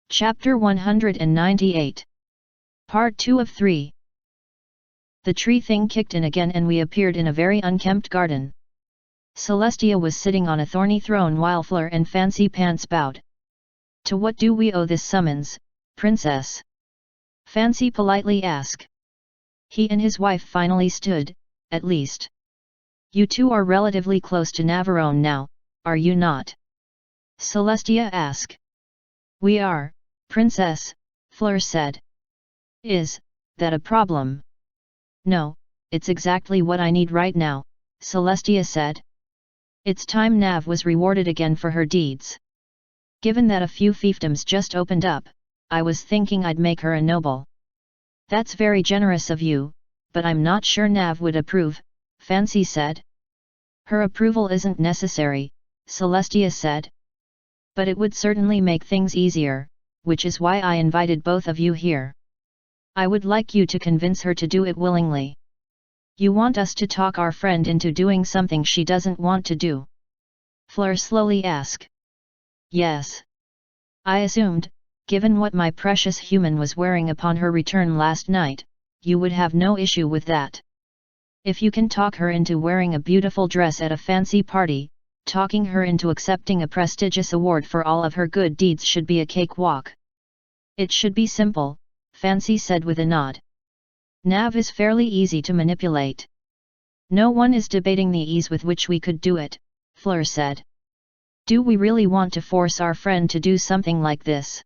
Chapter 198. Part 2 of 3. The tree thing kicked in again and we appeared in a very unkempt garden. Celestia was sitting on a thorny throne while Fleur and Fancy Pants bowed. "To what do we owe this summons, princess?" Fancy politely asked. He and his wife finally stood, at least. "You two are relatively close to Navarone now, are you not?" Celestia asked. "We are, princess," Fleur said. "Is that a problem?" "No, it's exactly what I need right now," Celestia said. "It's time Nav was rewarded again for her deeds. Given that a few fiefdoms just opened up, I was thinking I'd make her a noble." "That's very generous of you, but I'm not sure Nav would approve," Fancy said. "Her approval isn't necessary," Celestia said. "But it would certainly make things easier, which is why I invited both of you here. I would like you to convince her to do it willingly." "You want us to talk our friend into doing something she doesn't want to do?" Fleur slowly asked. "Yes. I assumed, given what my precious human was wearing upon her return last night, you would have no issue with that. If you can talk her into wearing a beautiful dress at a fancy party, talking her into accepting a prestigious award for all of her good deeds should be a cakewalk." "It should be simple," Fancy said with a nod. "Nav is fairly easy to manipulate." "No one is debating the ease with which we could do it," Fleur said. "Do we really want to force our friend to do something like this?"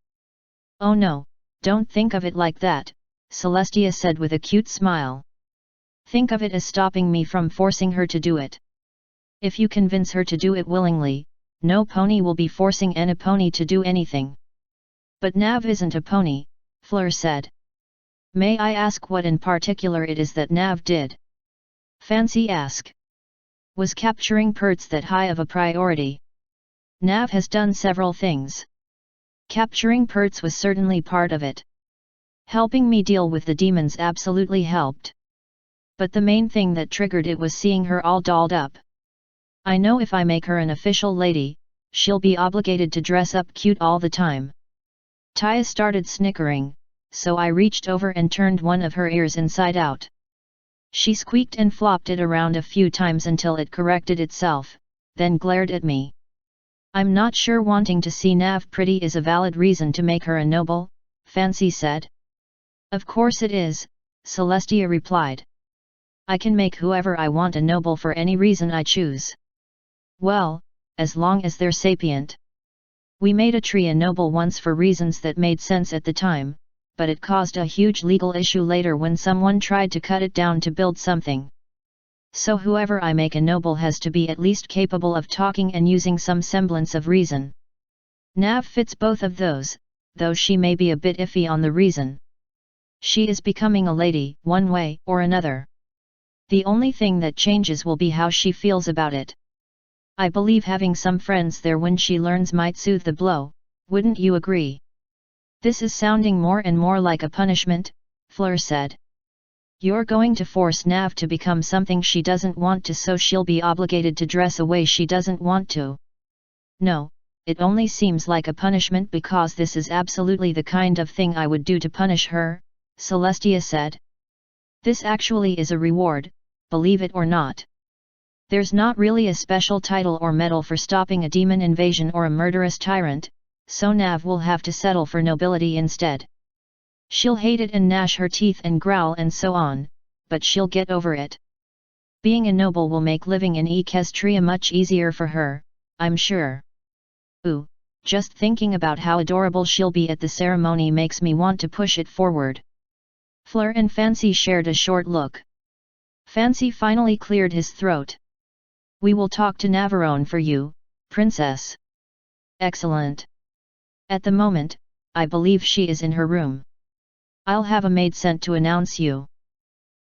"Oh no, don't think of it like that," Celestia said with a cute smile. "Think of it as stopping me from forcing her to do it. If you convince her to do it willingly, no pony will be forcing any pony to do anything." "But Nav isn't a pony," Fleur said. "May I ask what in particular it is that Nav did?" Fancy asked. "Was capturing Perts that high of a priority?" "Nav has done several things. Capturing Perts was certainly part of it. Helping me deal with the demons absolutely helped. But the main thing that triggered it was seeing her all dolled up. I know if I make her an official lady, she'll be obligated to dress up cute all the time." Taya started snickering, so I reached over and turned one of her ears inside out. She squeaked and flopped it around a few times until it corrected itself, then glared at me. "I'm not sure wanting to see Nav pretty is a valid reason to make her a noble," Fancy said. "Of course it is," Celestia replied. "I can make whoever I want a noble for any reason I choose. Well, as long as they're sapient. We made a tree a noble once for reasons that made sense at the time, but it caused a huge legal issue later when someone tried to cut it down to build something. So whoever I make a noble has to be at least capable of talking and using some semblance of reason. Nav fits both of those, though she may be a bit iffy on the reason. She is becoming a lady, one way or another. The only thing that changes will be how she feels about it. I believe having some friends there when she learns might soothe the blow, wouldn't you agree?" "This is sounding more and more like a punishment," Fleur said. "You're going to force Nav to become something she doesn't want to so she'll be obligated to dress a way she doesn't want to." "No, it only seems like a punishment because this is absolutely the kind of thing I would do to punish her," Celestia said. "This actually is a reward, believe it or not. There's not really a special title or medal for stopping a demon invasion or a murderous tyrant, so Nav will have to settle for nobility instead. She'll hate it and gnash her teeth and growl and so on, but she'll get over it. Being a noble will make living in Equestria much easier for her, I'm sure. Ooh, just thinking about how adorable she'll be at the ceremony makes me want to push it forward." Fleur and Fancy shared a short look. Fancy finally cleared his throat. "We will talk to Navarone for you, princess." "Excellent. At the moment, I believe she is in her room. I'll have a maid sent to announce you.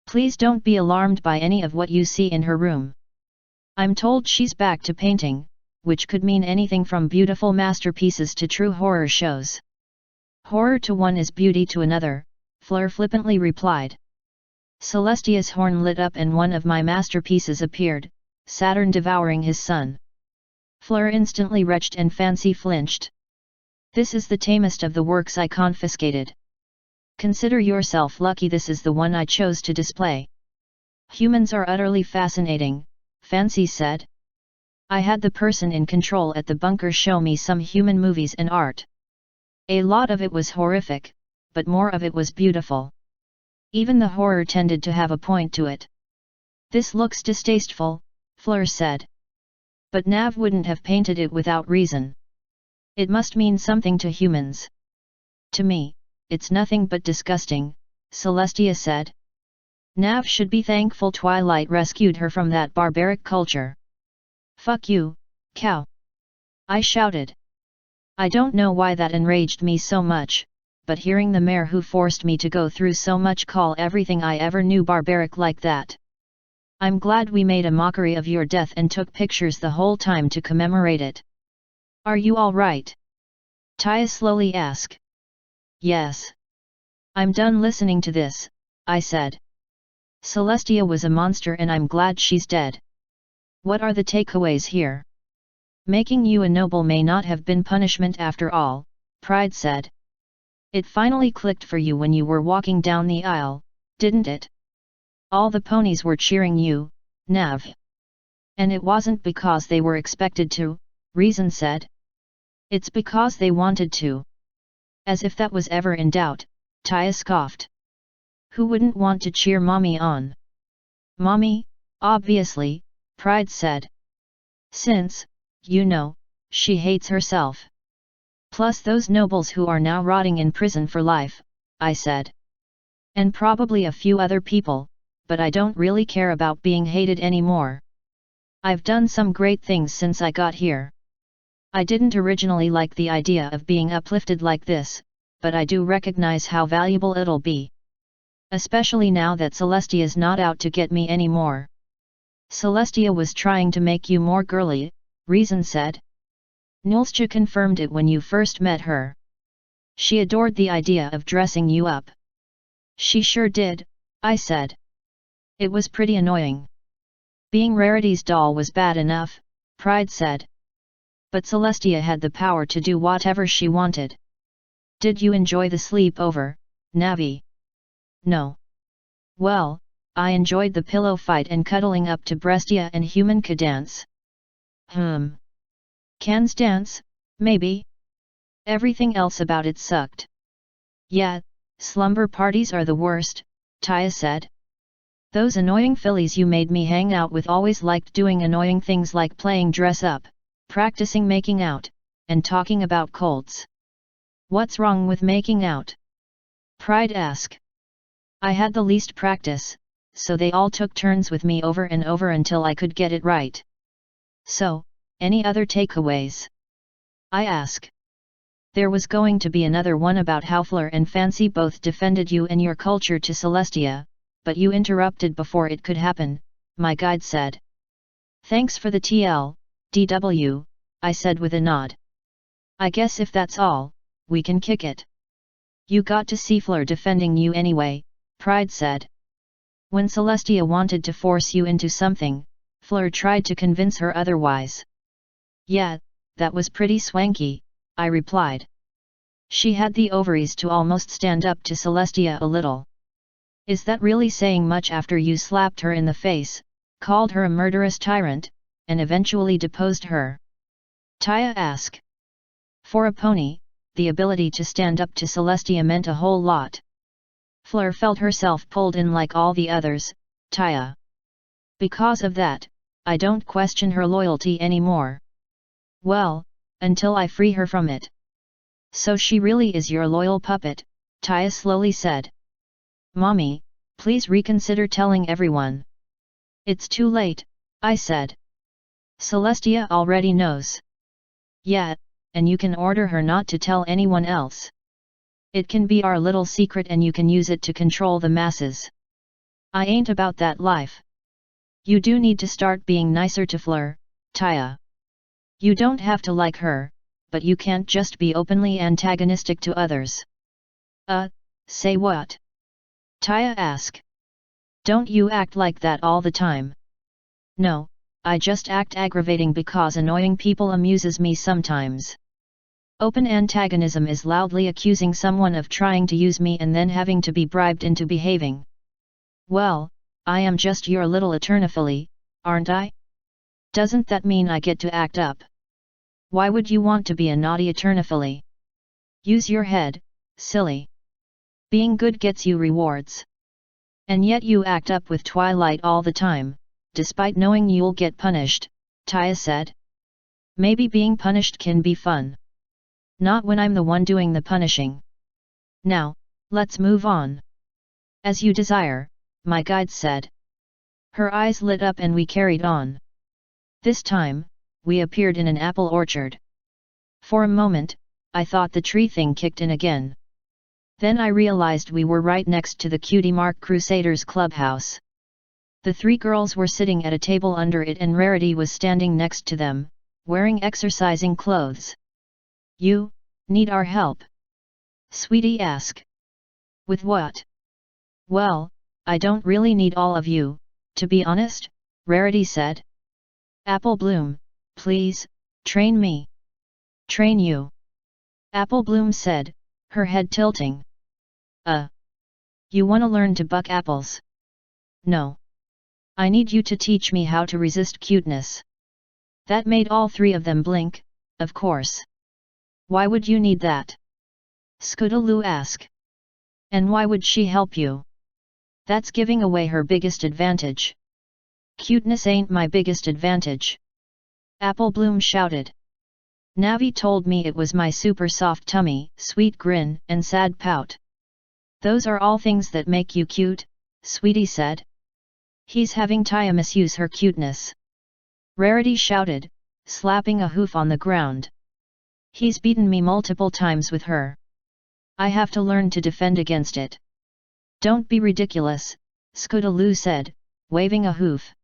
Please don't be alarmed by any of what you see in her room. I'm told she's back to painting, which could mean anything from beautiful masterpieces to true horror shows." "Horror to one is beauty to another," Fleur flippantly replied. Celestia's horn lit up and one of my masterpieces appeared, Saturn devouring his son. Fleur instantly retched and Fancy flinched. This is the tamest of the works I confiscated. Consider yourself lucky this is the one I chose to display. Humans are utterly fascinating, Fancy said. I had the person in control at the bunker show me some human movies and art. A lot of it was horrific, but more of it was beautiful. Even the horror tended to have a point to it. This looks distasteful, Fleur said. But Nav wouldn't have painted it without reason. It must mean something to humans. To me, it's nothing but disgusting, Celestia said. Nav should be thankful Twilight rescued her from that barbaric culture. Fuck you, cow! I shouted. I don't know why that enraged me so much, but hearing the mayor who forced me to go through so much call everything I ever knew barbaric like that. I'm glad we made a mockery of your death and took pictures the whole time to commemorate it. Are you all right? Taya slowly asked. Yes. I'm done listening to this, I said. Celestia was a monster and I'm glad she's dead. What are the takeaways here? Making you a noble may not have been punishment after all, Pride said. It finally clicked for you when you were walking down the aisle, didn't it? All the ponies were cheering you, Nav. And it wasn't because they were expected to, Reason said. It's because they wanted to. As if that was ever in doubt, Taya scoffed. Who wouldn't want to cheer Mommy on? Mommy, obviously, Pride said. Since, you know, she hates herself. Plus those nobles who are now rotting in prison for life, I said. And probably a few other people, but I don't really care about being hated anymore. I've done some great things since I got here. I didn't originally like the idea of being uplifted like this, but I do recognize how valuable it'll be. Especially now that Celestia's not out to get me anymore. Celestia was trying to make you more girly, Reason said. Nulstia confirmed it when you first met her. She adored the idea of dressing you up. She sure did, I said. It was pretty annoying. Being Rarity's doll was bad enough, Pride said. But Celestia had the power to do whatever she wanted. Did you enjoy the sleepover, Navi? No. Well, I enjoyed the pillow fight and cuddling up to Brestia and human cadence. Can's dance, maybe? Everything else about it sucked. Yeah, slumber parties are the worst, Taya said. Those annoying fillies you made me hang out with always liked doing annoying things like playing dress up, practicing making out, and talking about colds. What's wrong with making out? Pride asked. I had the least practice, so they all took turns with me over and over until I could get it right. So, any other takeaways? I asked. There was going to be another one about how Fleur and Fancy both defended you and your culture to Celestia, but you interrupted before it could happen, my guide said. Thanks for the TL, DW, I said with a nod. I guess if that's all, we can kick it. You got to see Fleur defending you anyway, Pride said. When Celestia wanted to force you into something, Fleur tried to convince her otherwise. Yeah, that was pretty swanky, I replied. She had the ovaries to almost stand up to Celestia a little. Is that really saying much after you slapped her in the face, called her a murderous tyrant, and eventually deposed her? Taya asked. For a pony, the ability to stand up to Celestia meant a whole lot. Fleur felt herself pulled in like all the others, Taya. Because of that, I don't question her loyalty anymore. Well, until I free her from it. So she really is your loyal puppet, Taya slowly said. Mommy, please reconsider telling everyone. It's too late, I said. Celestia already knows. Yeah, and you can order her not to tell anyone else. It can be our little secret and you can use it to control the masses. I ain't about that life. You do need to start being nicer to Fleur, Taya. You don't have to like her, but you can't just be openly antagonistic to others. Say what? Taya asked. Don't you act like that all the time. No, I just act aggravating because annoying people amuses me sometimes. Open antagonism is loudly accusing someone of trying to use me and then having to be bribed into behaving. Well, I am just your little Eternophilie, aren't I? Doesn't that mean I get to act up? Why would you want to be a naughty Eternophilie? Use your head, silly. Being good gets you rewards. And yet you act up with Twilight all the time, despite knowing you'll get punished, Taya said. Maybe being punished can be fun. Not when I'm the one doing the punishing. Now, let's move on. As you desire, my guide said. Her eyes lit up and we carried on. This time, we appeared in an apple orchard. For a moment, I thought the tree thing kicked in again. Then I realized we were right next to the Cutie Mark Crusaders clubhouse. The three girls were sitting at a table under it and Rarity was standing next to them, wearing exercising clothes. You need our help? Sweetie asked. With what? Well, I don't really need all of you, to be honest, Rarity said. Apple Bloom, please, train me. Train you. Apple Bloom said, her head tilting. You wanna learn to buck apples? No. I need you to teach me how to resist cuteness. That made all three of them blink, of course. Why would you need that? Scootaloo asked. And why would she help you? That's giving away her biggest advantage. Cuteness ain't my biggest advantage. Apple Bloom shouted. Navi told me it was my super soft tummy, sweet grin, and sad pout. Those are all things that make you cute, Sweetie said. He's having Taya misuse her cuteness. Rarity shouted, slapping a hoof on the ground. He's beaten me multiple times with her. I have to learn to defend against it. Don't be ridiculous, Scootaloo said, waving a hoof.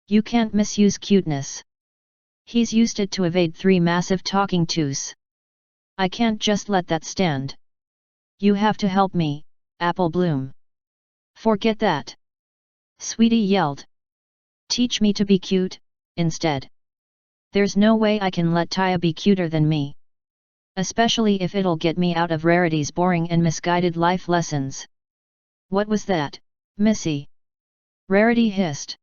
You can't misuse cuteness. He's used it to evade 3 massive talking tos. I can't just let that stand. You have to help me, Apple Bloom. Forget that. Sweetie yelled. Teach me to be cute, instead. There's no way I can let Taya be cuter than me. Especially if it'll get me out of Rarity's boring and misguided life lessons. What was that, Missy? Rarity hissed.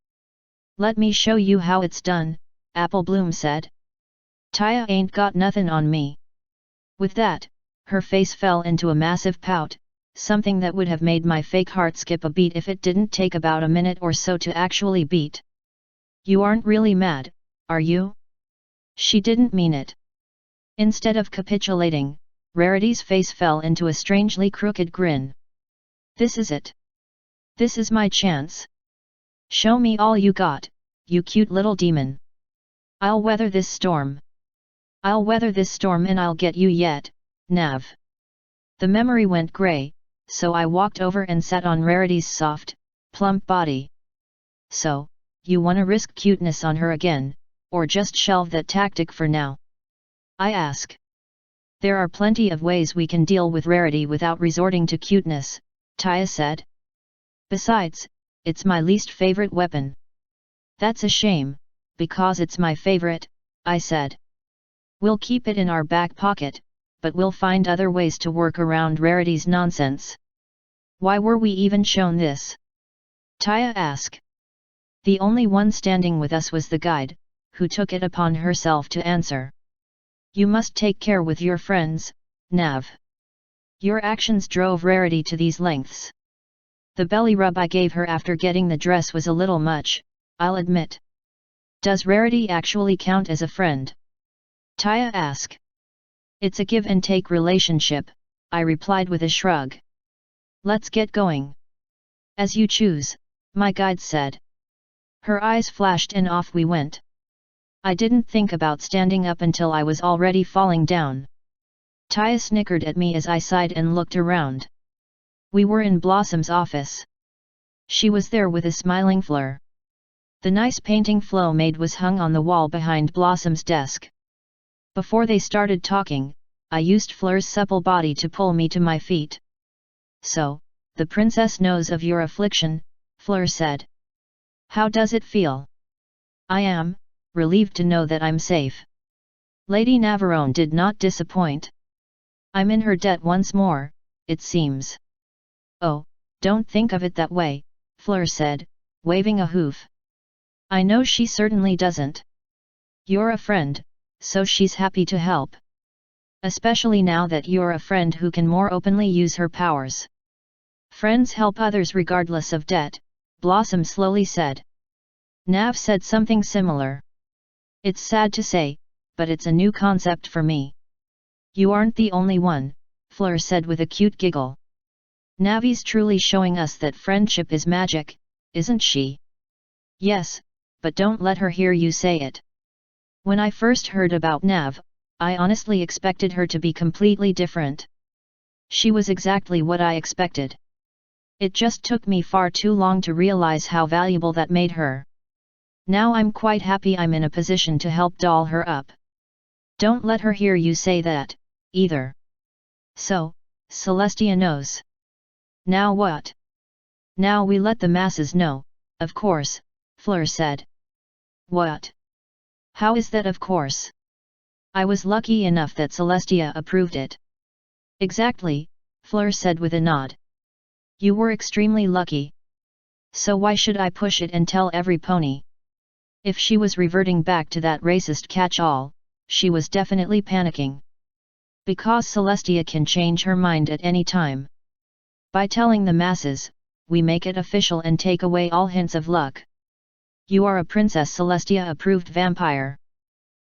Let me show you how it's done, Apple Bloom said. Taya ain't got nothin' on me. With that, her face fell into a massive pout, something that would have made my fake heart skip a beat if it didn't take about a minute or so to actually beat. You aren't really mad, are you? She didn't mean it. Instead of capitulating, Rarity's face fell into a strangely crooked grin. This is it. This is my chance. Show me all you got, you cute little demon. I'll weather this storm. I'll weather this storm and I'll get you yet, Nav. The memory went grey, so I walked over and sat on Rarity's soft, plump body. So, you wanna risk cuteness on her again, or just shelve that tactic for now? I ask. There are plenty of ways we can deal with Rarity without resorting to cuteness, Taya said. Besides, it's my least favorite weapon. That's a shame, because it's my favorite, I said. We'll keep it in our back pocket, but we'll find other ways to work around Rarity's nonsense. Why were we even shown this? Taya asked. The only one standing with us was the guide, who took it upon herself to answer. You must take care with your friends, Nav. Your actions drove Rarity to these lengths. The belly rub I gave her after getting the dress was a little much, I'll admit. Does Rarity actually count as a friend? Taya asked. It's a give and take relationship, I replied with a shrug. Let's get going. As you choose, my guide said. Her eyes flashed and off we went. I didn't think about standing up until I was already falling down. Taya snickered at me as I sighed and looked around. We were in Blossom's office. She was there with a smiling Fleur. The nice painting Flo made was hung on the wall behind Blossom's desk. Before they started talking, I used Fleur's supple body to pull me to my feet. So, the princess knows of your affliction, Fleur said. How does it feel? I am relieved to know that I'm safe. Lady Navarone did not disappoint. I'm in her debt once more, it seems. Oh, don't think of it that way, Fleur said, waving a hoof. I know she certainly doesn't. You're a friend, so she's happy to help. Especially now that you're a friend who can more openly use her powers. Friends help others regardless of debt, Blossom slowly said. Nav said something similar. It's sad to say, but it's a new concept for me. You aren't the only one, Fleur said with a cute giggle. Navi's truly showing us that friendship is magic, isn't she? Yes, but don't let her hear you say it. When I first heard about Nav, I honestly expected her to be completely different. She was exactly what I expected. It just took me far too long to realize how valuable that made her. Now I'm quite happy I'm in a position to help doll her up. Don't let her hear you say that, either. So, Celestia knows. Now what? Now we let the masses know, of course, Fleur said. What? How is that of course? I was lucky enough that Celestia approved it. Exactly, Fleur said with a nod. You were extremely lucky. So why should I push it and tell every pony? If she was reverting back to that racist catch-all, she was definitely panicking. Because Celestia can change her mind at any time. By telling the masses, we make it official and take away all hints of luck. You are a Princess Celestia-approved vampire.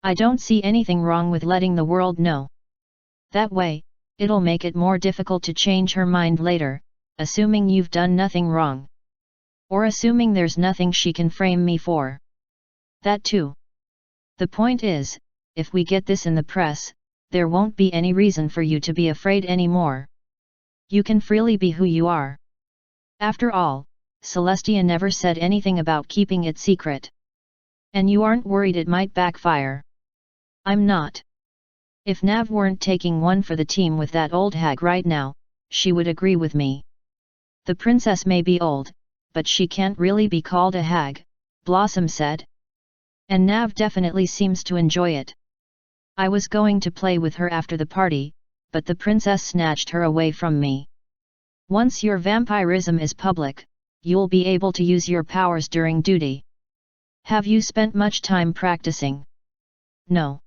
I don't see anything wrong with letting the world know. That way, it'll make it more difficult to change her mind later, assuming you've done nothing wrong. Or assuming there's nothing she can frame me for. That too. The point is, if we get this in the press, there won't be any reason for you to be afraid anymore. You can freely be who you are. After all, Celestia never said anything about keeping it secret. And you aren't worried it might backfire. I'm not. If Nav weren't taking one for the team with that old hag right now, she would agree with me. The princess may be old, but she can't really be called a hag, Blossom said. And Nav definitely seems to enjoy it. I was going to play with her after the party, but the princess snatched her away from me. Once your vampirism is public, you'll be able to use your powers during duty. Have you spent much time practicing? No.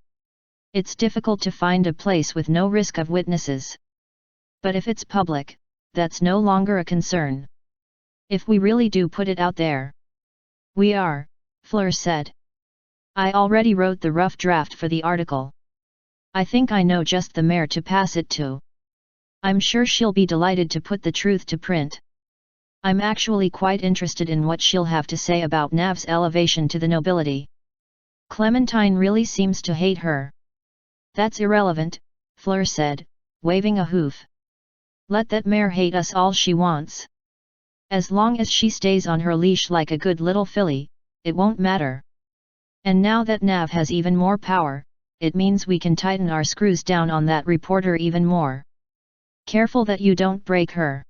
It's difficult to find a place with no risk of witnesses. But if it's public, that's no longer a concern. If we really do put it out there. We are, Fleur said. I already wrote the rough draft for the article. I think I know just the mayor to pass it to. I'm sure she'll be delighted to put the truth to print. I'm actually quite interested in what she'll have to say about Nav's elevation to the nobility. Clementine really seems to hate her. That's irrelevant, Fleur said, waving a hoof. Let that mare hate us all she wants. As long as she stays on her leash like a good little filly, it won't matter. And now that Nav has even more power, it means we can tighten our screws down on that reporter even more. Careful that you don't break her.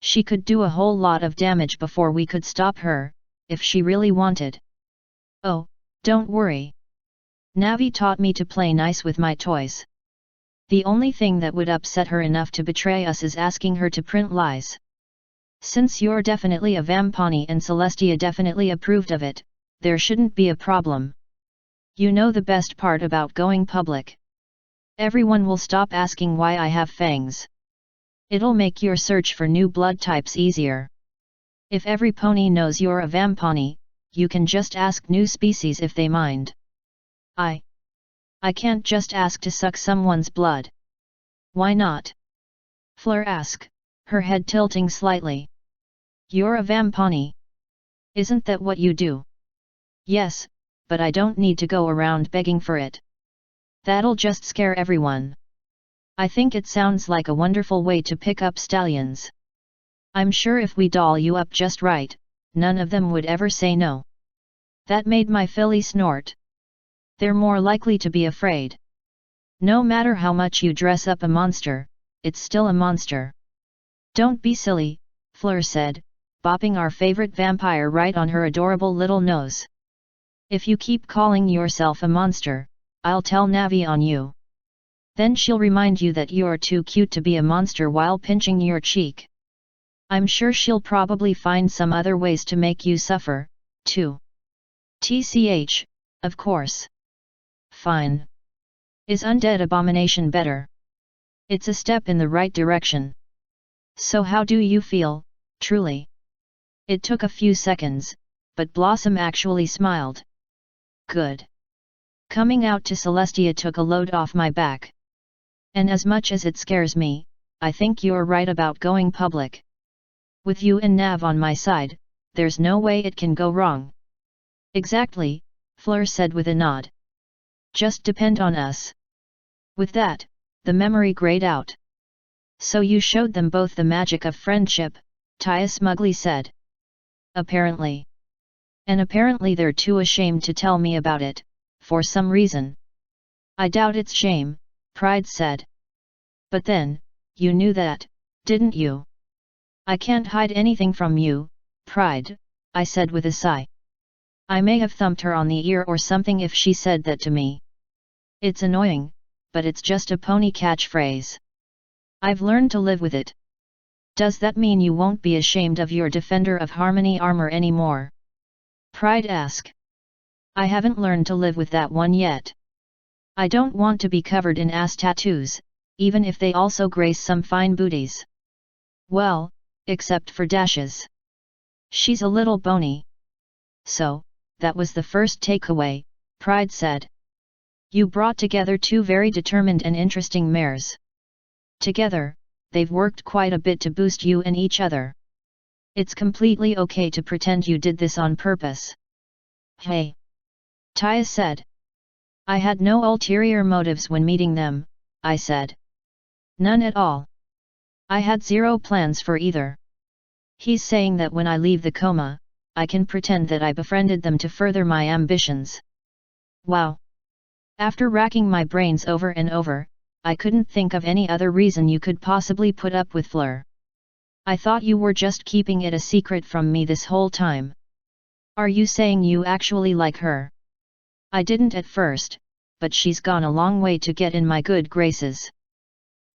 She could do a whole lot of damage before we could stop her, if she really wanted. Oh, don't worry. Navi taught me to play nice with my toys. The only thing that would upset her enough to betray us is asking her to print lies. Since you're definitely a vampony and Celestia definitely approved of it, there shouldn't be a problem. You know the best part about going public. Everyone will stop asking why I have fangs. It'll make your search for new blood types easier. If every pony knows you're a vampony, you can just ask new species if they mind. I can't just ask to suck someone's blood. Why not? Fleur asked, her head tilting slightly. You're a vampony. Isn't that what you do? Yes, but I don't need to go around begging for it. That'll just scare everyone. I think it sounds like a wonderful way to pick up stallions. I'm sure if we doll you up just right, none of them would ever say no. That made my filly snort. They're more likely to be afraid. No matter how much you dress up a monster, it's still a monster. Don't be silly, Fleur said, bopping our favorite vampire right on her adorable little nose. If you keep calling yourself a monster, I'll tell Navi on you. Then she'll remind you that you're too cute to be a monster while pinching your cheek. I'm sure she'll probably find some other ways to make you suffer, too. TCH, of course. Fine. Is undead abomination better? It's a step in the right direction. So how do you feel, truly? It took a few seconds, but Blossom actually smiled. Good. Coming out to Celestia took a load off my back. And as much as it scares me, I think you're right about going public. With you and Nav on my side, there's no way it can go wrong. Exactly, Fleur said with a nod. Just depend on us. With that, the memory grayed out. So you showed them both the magic of friendship, Taya smugly said. Apparently. And apparently they're too ashamed to tell me about it, for some reason. I doubt it's shame, Pride said. But then, you knew that, didn't you? I can't hide anything from you, Pride, I said with a sigh. I may have thumped her on the ear or something if she said that to me. It's annoying, but it's just a pony catchphrase. I've learned to live with it. Does that mean you won't be ashamed of your Defender of Harmony armor anymore? Pride asked. I haven't learned to live with that one yet. I don't want to be covered in ass tattoos, even if they also grace some fine booties. Well, except for Dash's. She's a little bony. So, that was the first takeaway, Pride said. You brought together two very determined and interesting mares. Together, they've worked quite a bit to boost you and each other. It's completely okay to pretend you did this on purpose. Hey! Taya said. I had no ulterior motives when meeting them, I said. None at all. I had zero plans for either. He's saying that when I leave the coma, I can pretend that I befriended them to further my ambitions. Wow! After racking my brains over and over, I couldn't think of any other reason you could possibly put up with Fleur. I thought you were just keeping it a secret from me this whole time. Are you saying you actually like her? I didn't at first, but she's gone a long way to get in my good graces.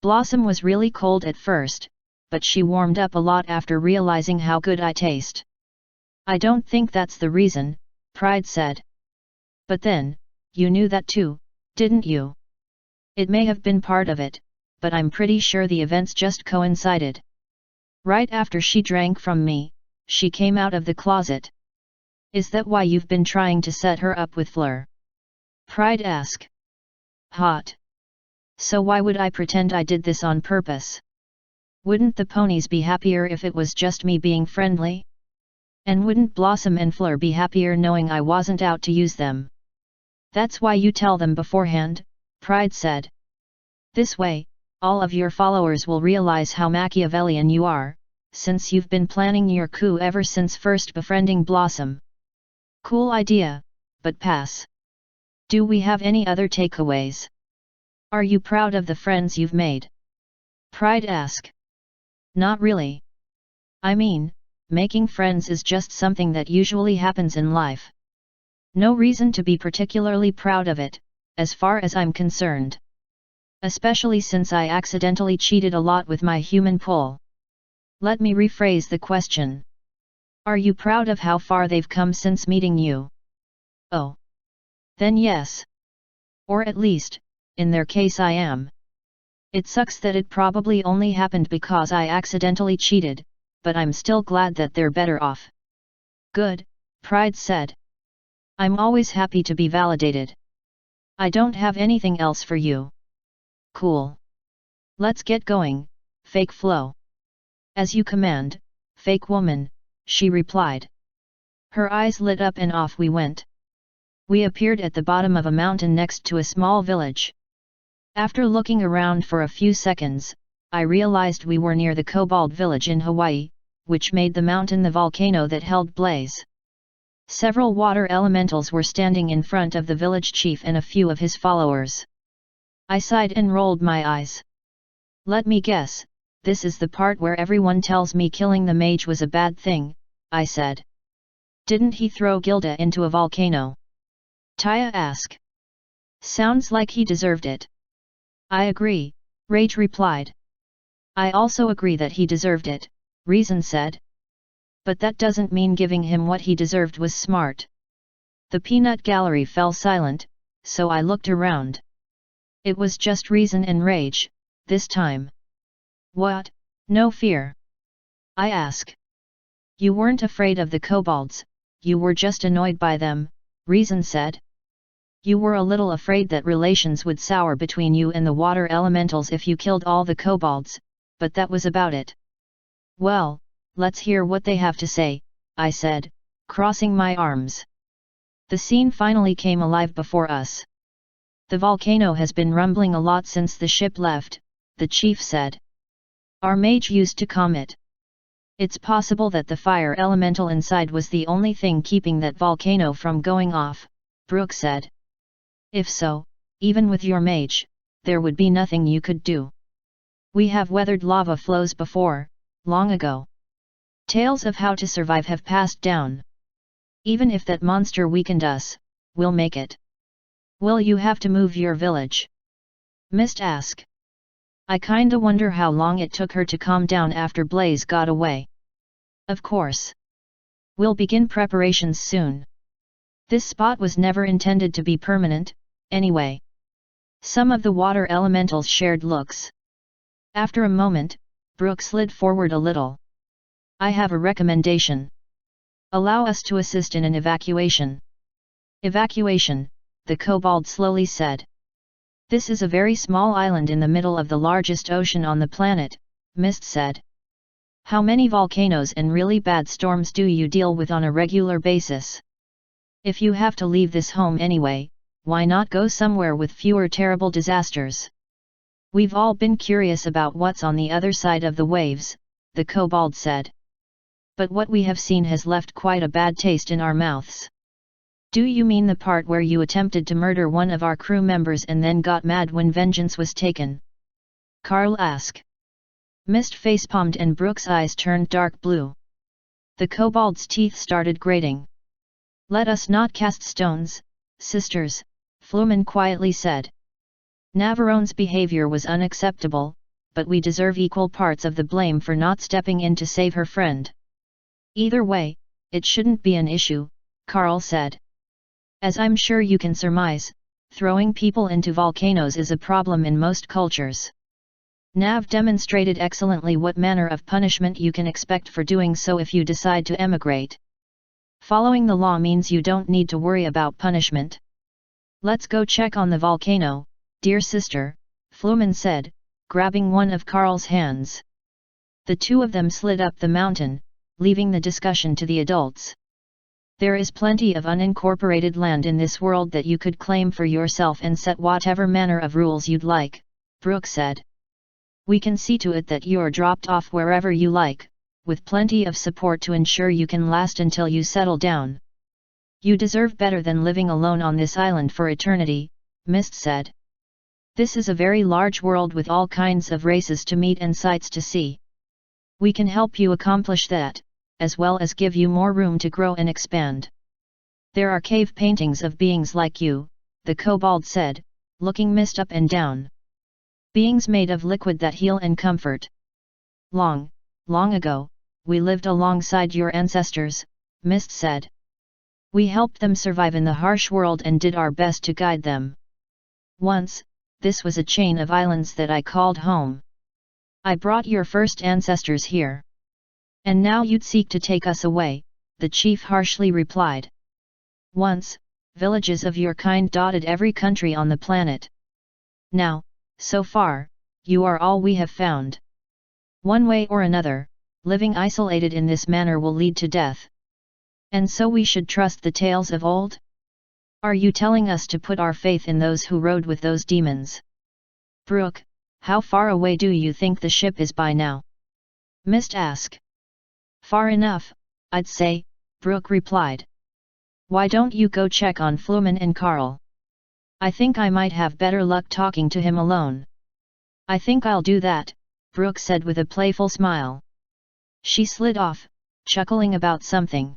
Blossom was really cold at first, but she warmed up a lot after realizing how good I taste. I don't think that's the reason, Pride said. But then, you knew that too, didn't you? It may have been part of it, but I'm pretty sure the events just coincided. Right after she drank from me, she came out of the closet. Is that why you've been trying to set her up with Fleur? Pride asked. Hot. So why would I pretend I did this on purpose? Wouldn't the ponies be happier if it was just me being friendly? And wouldn't Blossom and Fleur be happier knowing I wasn't out to use them? That's why you tell them beforehand, Pride said. This way, all of your followers will realize how Machiavellian you are, since you've been planning your coup ever since first befriending Blossom. Cool idea, but pass. Do we have any other takeaways? Are you proud of the friends you've made? Pride asked. Not really. I mean, making friends is just something that usually happens in life. No reason to be particularly proud of it, as far as I'm concerned. Especially since I accidentally cheated a lot with my human pull. Let me rephrase the question. Are you proud of how far they've come since meeting you? Oh. Then yes. Or at least, in their case I am. It sucks that it probably only happened because I accidentally cheated, but I'm still glad that they're better off. Good, Pride said. I'm always happy to be validated. I don't have anything else for you. Cool. Let's get going, Fake Flo. As you command, Fake Woman, she replied. Her eyes lit up and off we went. We appeared at the bottom of a mountain next to a small village. After looking around for a few seconds, I realized we were near the Kobold village in Hawaii, which made the mountain the volcano that held Blaze. Several water elementals were standing in front of the village chief and a few of his followers. I sighed and rolled my eyes. Let me guess, this is the part where everyone tells me killing the mage was a bad thing, I said. Didn't he throw Gilda into a volcano? Taya asked. Sounds like he deserved it. I agree, Rage replied. I also agree that he deserved it, Reason said. But that doesn't mean giving him what he deserved was smart. The peanut gallery fell silent, so I looked around. It was just Reason and Rage, this time. What? No fear? I ask. You weren't afraid of the kobolds, you were just annoyed by them, Reason said. You were a little afraid that relations would sour between you and the water elementals if you killed all the kobolds, but that was about it. Well, let's hear what they have to say, I said, crossing my arms. The scene finally came alive before us. The volcano has been rumbling a lot since the ship left, the chief said. Our mage used to calm it. It's possible that the fire elemental inside was the only thing keeping that volcano from going off, Brooke said. If so, even with your mage, there would be nothing you could do. We have weathered lava flows before, long ago. Tales of how to survive have passed down. Even if that monster weakened us, we'll make it. Will you have to move your village? Mist asked. I kinda wonder how long it took her to calm down after Blaze got away. Of course. We'll begin preparations soon. This spot was never intended to be permanent, anyway. Some of the water elementals shared looks. After a moment, Brooke slid forward a little. I have a recommendation. Allow us to assist in an evacuation. Evacuation, the kobold slowly said. This is a very small island in the middle of the largest ocean on the planet, Mist said. How many volcanoes and really bad storms do you deal with on a regular basis? If you have to leave this home anyway, why not go somewhere with fewer terrible disasters? We've all been curious about what's on the other side of the waves, the kobold said. But what we have seen has left quite a bad taste in our mouths. Do you mean the part where you attempted to murder one of our crew members and then got mad when vengeance was taken? Carl asked. Mist facepalmed and Brooke's eyes turned dark blue. The kobold's teeth started grating. Let us not cast stones, sisters, Flumen quietly said. Navarrone's behavior was unacceptable, but we deserve equal parts of the blame for not stepping in to save her friend. Either way, it shouldn't be an issue, Carl said. As I'm sure you can surmise, throwing people into volcanoes is a problem in most cultures. Nav demonstrated excellently what manner of punishment you can expect for doing so if you decide to emigrate. Following the law means you don't need to worry about punishment. Let's go check on the volcano, dear sister, Flumen said, grabbing one of Carl's hands. The two of them slid up the mountain, leaving the discussion to the adults. There is plenty of unincorporated land in this world that you could claim for yourself and set whatever manner of rules you'd like, Brooke said. We can see to it that you're dropped off wherever you like, with plenty of support to ensure you can last until you settle down. You deserve better than living alone on this island for eternity, Mist said. This is a very large world with all kinds of races to meet and sights to see. We can help you accomplish that, as well as give you more room to grow and expand. There are cave paintings of beings like you, the kobold said, looking Mist up and down. Beings made of liquid that heal and comfort. Long, long ago, we lived alongside your ancestors, Mist said. We helped them survive in the harsh world and did our best to guide them. Once, this was a chain of islands that I called home. I brought your first ancestors here. And now you'd seek to take us away, the chief harshly replied. Once, villages of your kind dotted every country on the planet. Now, so far, you are all we have found. One way or another, living isolated in this manner will lead to death. And so we should trust the tales of old? Are you telling us to put our faith in those who rode with those demons? Brooke, how far away do you think the ship is by now? Mist asked. Far enough, I'd say, Brooke replied. Why don't you go check on Flumen and Carl? I think I might have better luck talking to him alone. I think I'll do that, Brooke said with a playful smile. She slid off, chuckling about something.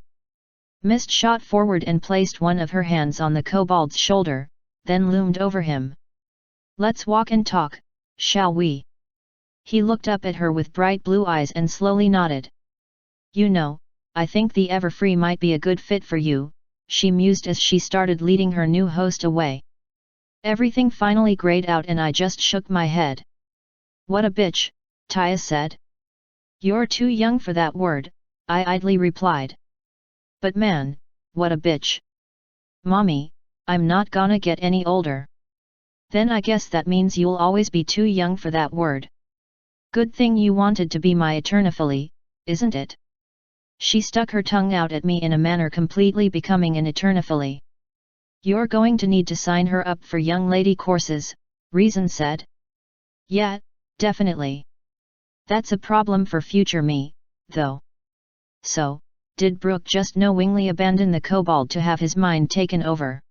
Mist shot forward and placed one of her hands on the kobold's shoulder, then loomed over him. "Let's walk and talk, shall we?" He looked up at her with bright blue eyes and slowly nodded. "You know, I think the Everfree might be a good fit for you," she mused as she started leading her new host away. Everything finally grayed out and I just shook my head. "What a bitch," Taya said. "You're too young for that word," I idly replied. "But man, what a bitch. Mommy, I'm not gonna get any older." "Then I guess that means you'll always be too young for that word. Good thing you wanted to be my eternifily, isn't it?" She stuck her tongue out at me in a manner completely becoming an eternifily. "You're going to need to sign her up for young lady courses," Reason said. "Yeah, definitely. That's a problem for future me, though." So, did Brooke just knowingly abandon the kobold to have his mind taken over?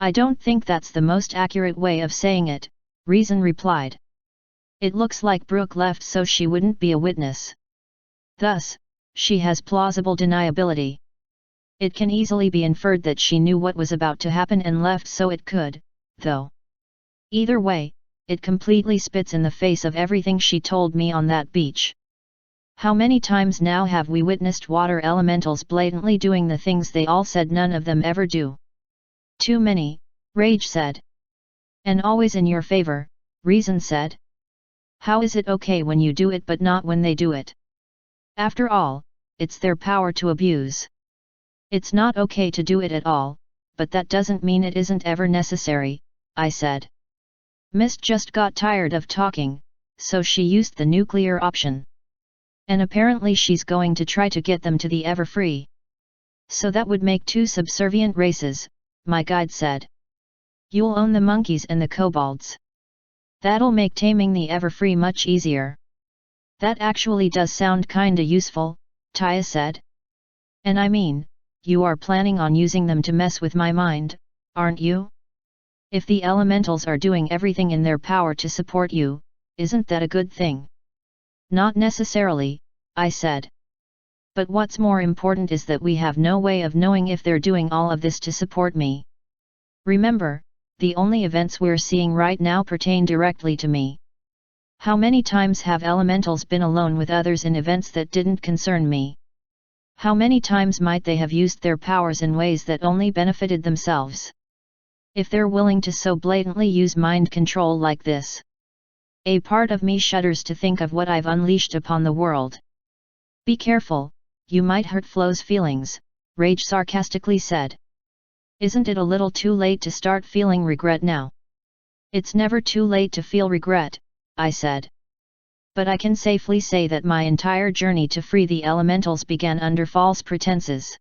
"I don't think that's the most accurate way of saying it," Reason replied. "It looks like Brooke left so she wouldn't be a witness. Thus, she has plausible deniability. It can easily be inferred that she knew what was about to happen and left so it could, though. Either way, it completely spits in the face of everything she told me on that beach. How many times now have we witnessed water elementals blatantly doing the things they all said none of them ever do?" "Too many," Rage said. "And always in your favor," Reason said. "How is it okay when you do it but not when they do it? After all, it's their power to abuse. It's not okay to do it at all, but that doesn't mean it isn't ever necessary," I said. Mist just got tired of talking, so she used the nuclear option. "And apparently she's going to try to get them to the Everfree. So that would make 2 subservient races," my guide said. "You'll own the monkeys and the kobolds. That'll make taming the Everfree much easier." "That actually does sound kinda useful," Taya said. "And I mean, you are planning on using them to mess with my mind, aren't you? If the elementals are doing everything in their power to support you, isn't that a good thing?" "Not necessarily," I said. "But what's more important is that we have no way of knowing if they're doing all of this to support me. Remember, the only events we're seeing right now pertain directly to me. How many times have elementals been alone with others in events that didn't concern me? How many times might they have used their powers in ways that only benefited themselves? If they're willing to so blatantly use mind control like this, a part of me shudders to think of what I've unleashed upon the world." "Be careful, you might hurt Flo's feelings," Rage sarcastically said. "Isn't it a little too late to start feeling regret now?" "It's never too late to feel regret," I said. "But I can safely say that my entire journey to free the elementals began under false pretenses.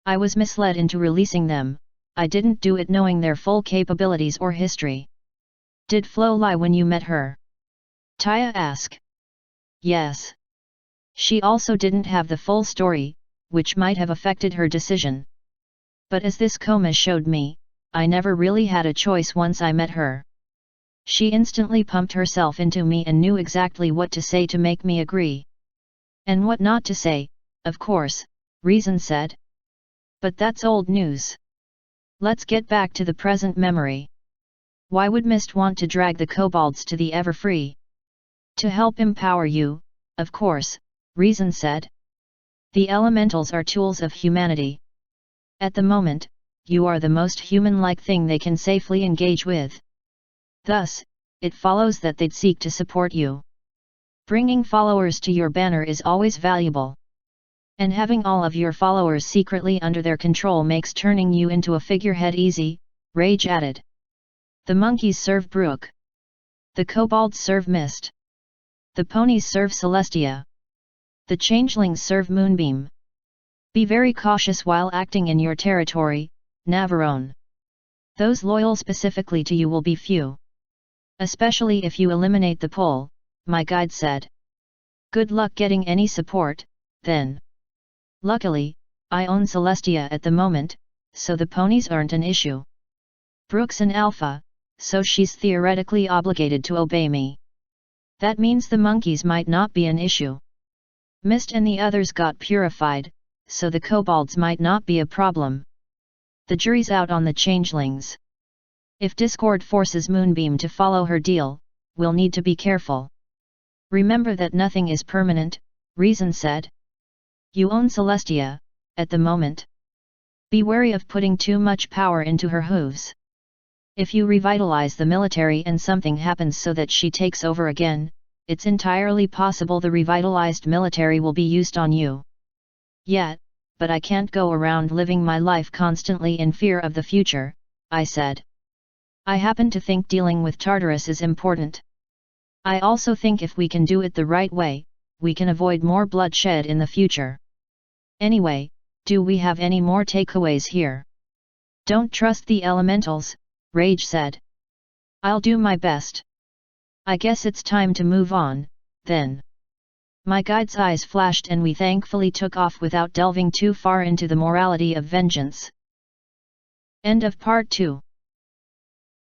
I was misled into releasing them. I didn't do it knowing their full capabilities or history." "Did Flo lie when you met her?" Taya asked. "Yes. She also didn't have the full story, which might have affected her decision. But as this coma showed me, I never really had a choice once I met her. She instantly pumped herself into me and knew exactly what to say to make me agree. And what not to say, of course," Reason said. "But that's old news. Let's get back to the present memory. Why would Mist want to drag the kobolds to the Everfree?" "To help empower you, of course," Reason said. "The elementals are tools of humanity. At the moment, you are the most human-like thing they can safely engage with. Thus, it follows that they'd seek to support you. Bringing followers to your banner is always valuable. And having all of your followers secretly under their control makes turning you into a figurehead easy," Rage added. "The monkeys serve Brooke. The kobolds serve Mist. The ponies serve Celestia. The changelings serve Moonbeam. Be very cautious while acting in your territory, Navarone. Those loyal specifically to you will be few. Especially if you eliminate the pole," my guide said. "Good luck getting any support, then. Luckily, I own Celestia at the moment, so the ponies aren't an issue. Brooke's an alpha, so she's theoretically obligated to obey me. That means the monkeys might not be an issue. Mist and the others got purified, so the kobolds might not be a problem. The jury's out on the changelings." If Discord forces Moonbeam to follow her deal, we'll need to be careful. Remember that nothing is permanent, Reason said. You own Celestia, at the moment. Be wary of putting too much power into her hooves. If you revitalize the military and something happens so that she takes over again, it's entirely possible the revitalized military will be used on you. Yet, but I can't go around living my life constantly in fear of the future, I said. I happen to think dealing with Tartarus is important. I also think if we can do it the right way, we can avoid more bloodshed in the future. Anyway, do we have any more takeaways here? Don't trust the elementals, Rage said. I'll do my best. I guess it's time to move on, then. My guide's eyes flashed and we thankfully took off without delving too far into the morality of vengeance. End of Part 2.